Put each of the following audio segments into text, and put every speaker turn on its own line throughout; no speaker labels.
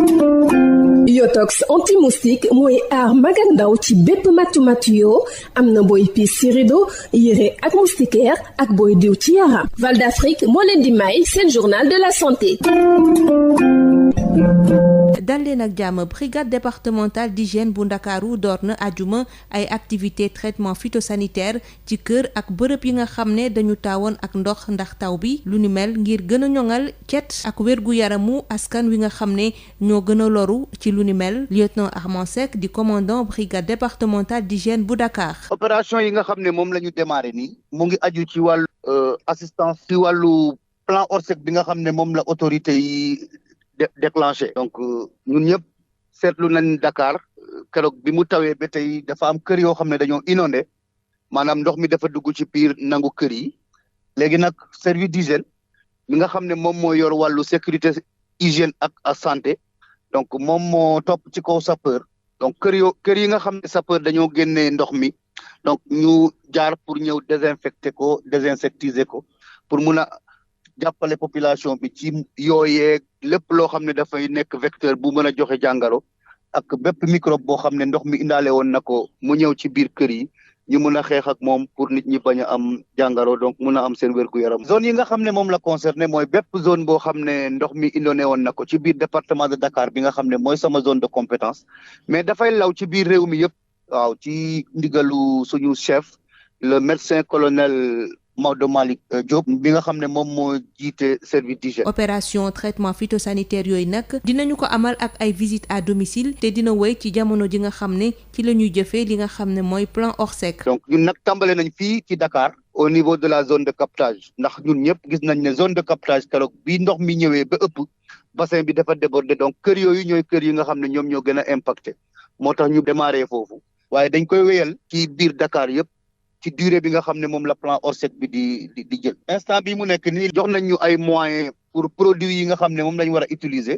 Yotox anti-moustique mooy aar mag ak ndaw ci bépp matu yoo am na booy piis ci rido yére ak moustiquaire ak booy diw ci yaram. Val d'Afrique moo leen di may seen journal de la santé.
dal leen ak jàmm brigade départementale d'hygiène bu Ndakaaru door na ajuma ay activité traitement phytosanitaire ci kër ak bërëb yi nga xam ne dañu taawoon ak ndox ndax taw bi lu ni mel ngir gën a ñoŋal cet ak wérgu yaramu askan wi nga xam ne ñoo gën a loru ci lu ni mel lieutenant Armand Seck di commandant brigade départementale d'hygiène bu Dakar.
opération yi nga xam ne moom la ñu démarré nii mu ngi aju ci wàllu assistance ci wàllu plan Orsec bi nga xam ne moom la autorité yi déclenché. Donc ñun ñëpp seetlu nañ Dakar keroog bi mu tawee ba tey dafa am kër yoo xam ne dañoo inondé maanaam ndox mi dafa dugg ci biir nangu kër yi léegi nag service d'hygiène mi nga xam ne moom moo yor wàllu sécurité hygiène ak santé donc moom moo topp ci kaw sapeur donc kër yi nga xam ne sapeur dañoo génnee ndox mi donc ñu jaar pour ñëw désinfecter ko désinsectiser ko pour mun a jàppale population bi ci yooyee lépp loo xam ne dafay nekk vecteur bu mën a joxe jàngaro ak bépp microbe boo xam ne ndox mi indaale woon na ko mu ñëw ci biir kër yi ñu mun a xeex ak moom pour nit ñi bañ a am jàngaro donc mun a am seen wér-gu-yaram. zone yi nga xam ne moom la concerné mooy bépp zone boo xam ne ndox mi indoone woon na ko ci biir département de Dakar bi nga xam ne mooy sama zone de compétence mais dafay law ci biir réew mi yëpp waaw ci ndigalu suñu chef le médecin colonel Maodo Malick Diop bi nga xam ne moom moo jiite service d'hygiène.
opération traitement phytosanitaire yooyu nag dinañu ko amal ak ay visites à domicile te dina wéy ci jamono ji nga xam ne ci la ñuy jëfee li nga xam ne mooy plan Orsec.
donc ñun nag tàmbale nañ fii ci Dakar au niveau de la zone de captage ndax ñun ñëpp gis nañ ne zone de captage keroog bi ndox mi ñëwee ba ëpp bassin bi dafa déborder donc kër yooyu ñooy kër yi nga xam ne ñoom ñoo gën a impacté moo tax ñu démarré foofu waaye dañ koy wéyal ci biir Dakar yëpp. ci durée bi nga xam ne moom la plan Orsec bi di jël instant bi mu nekk nii jox nañ ñu ay moyens pour produits yi nga xam ne moom lañ war a utiliser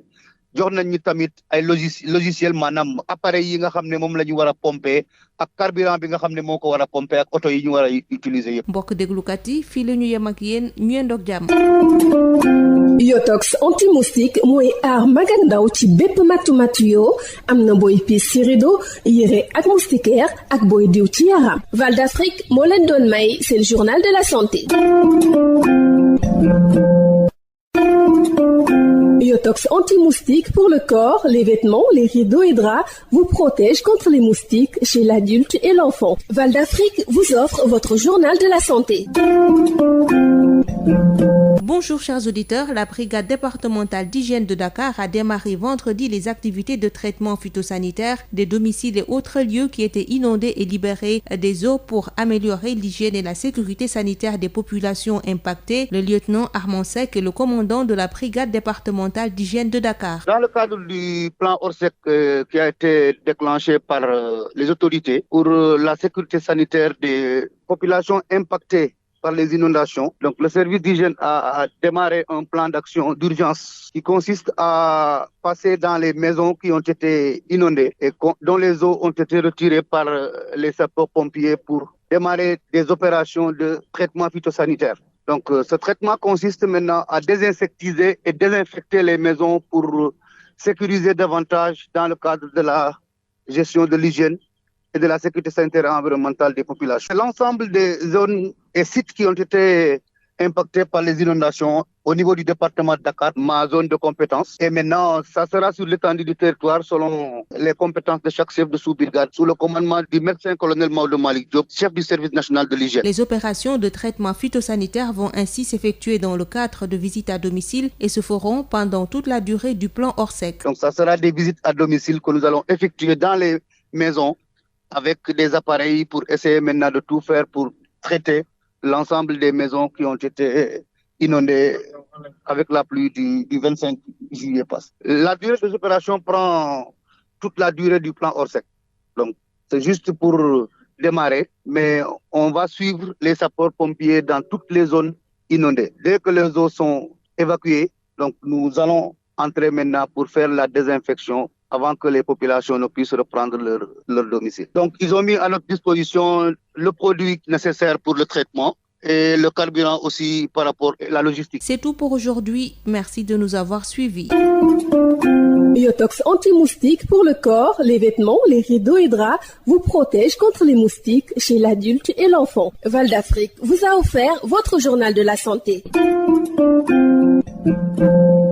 jox nañ ñu tamit ay logiciel maanaam appareil yi nga xam ne moom la ñu war a pomper ak carburant bi nga xam ne moo ko war a pomper ak oto yi ñu war a utiliser yëpp.
mbokk déglukat yi fii la ñu yem ak yéen ñu yendoog jàmm.
Yotox anti-moustique mooy aar mag ak ndaw ci bépp matu yoo am na booy piis ci rido yére ak moustiquaire ak booy diw ci yaram. Val d'Afrique moo leen doon may seen journal de la santé. Yotox anti-moustique pour le corps, les vêtements, les rideaux et draps vous protège contre les moustiques chez l'adulte et l'enfant. Val d'Afrique vous offre votre journal de la santé.
Bonjour chers auditeurs, la brigade départementale d'hygiène de Dakar a démarré vendredi les activités de traitement phytosanitaire des domiciles et autres lieux qui étaient inondés et libérer des eaux pour améliorer l'hygiène et la sécurité sanitaire des populations impactées. Le lieutenant Armand Seck est le commandant de la brigade départementale d'hygiène de Dakar.
Dans le cadre du plan Orsec qui a été déclenché par les autorités pour la sécurité sanitaire des populations impactées par les inondations. Donc, le service d'hygiène a démarré un plan d'action d'urgence qui consiste à passer dans les maisons qui ont été inondées et dont les eaux ont été retirées par les sapeurs-pompiers pour démarrer des opérations de traitement phytosanitaire. Donc, ce traitement consiste maintenant à désinsectiser et désinfecter les maisons pour sécuriser davantage dans le cadre de la gestion de l'hygiène et de la sécurité sanitaire et environnementale des populations. L'ensemble des zones et sites qui ont été impactés par les inondations au niveau du département de Dakar, ma zone de compétence. Et maintenant, ça sera sur l'étendue du territoire selon les compétences de chaque chef de sous-brigade, sous le commandement du médecin colonel Maodo Malick Diop, chef du service national de l'hygiène.
Les opérations de traitement phytosanitaire vont ainsi s'effectuer dans le cadre de visites à domicile et se feront pendant toute la durée du plan Orsec.
Donc, ça sera des visites à domicile que nous allons effectuer dans les maisons avec des appareils pour essayer maintenant de tout faire pour traiter l'ensemble des maisons qui ont été inondées avec la pluie du 25 juillet passé. La durée des opérations prend toute la durée du plan Orsec. Donc, c'est juste pour démarrer, mais on va suivre les sapeurs-pompiers dans toutes les zones inondées. Dès que les eaux sont évacuées, donc nous allons entrer maintenant pour faire la désinfection avant que les populations ne puissent reprendre leur domicile. Donc, ils ont mis à notre disposition le produit nécessaire pour le traitement et le carburant aussi par rapport à la logistique.
C'est tout pour aujourd'hui. Merci de nous avoir suivis.
Yotox Biotox anti-moustique pour le corps, les vêtements, les rideaux et draps vous protège contre les moustiques chez l'adulte et l'enfant. Val d'Afrique vous a offert votre journal de la santé.